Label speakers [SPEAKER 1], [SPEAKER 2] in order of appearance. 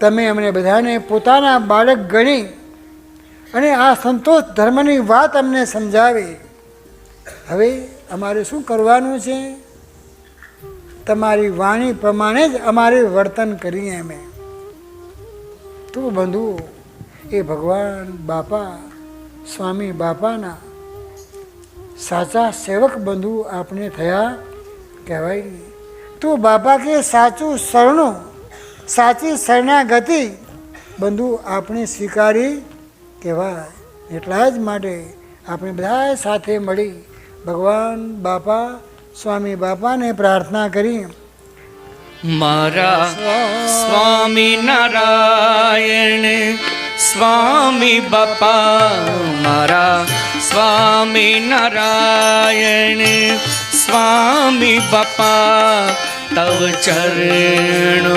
[SPEAKER 1] તમે અમને બધાને પોતાના બાળક ગણી અને આ સંતોષ ધર્મની વાત અમને સમજાવી. હવે અમારે શું કરવાનું છે? તમારી વાણી પ્રમાણે જ અમારે વર્તન કરીએ. અમે તો બંધુ એ ભગવાન બાપા સ્વામી બાપાના સાચા સેવક બંધુ આપણે થયા કહેવાય. તો બાપા કે સાચું શરણું, સાચી શરણાગતિ બંધુ આપણે સ્વીકારી કહેવાય. એટલા જ માટે આપણે બધા સાથે મળી ભગવાન બાપા સ્વામી બાપાને પ્રાર્થના કરી.
[SPEAKER 2] મારા સ્વામી નારાયણ સ્વામી બાપા, મારા સ્વામી નારાયણ સ્વામી બાપા, તવ ચરણોમાં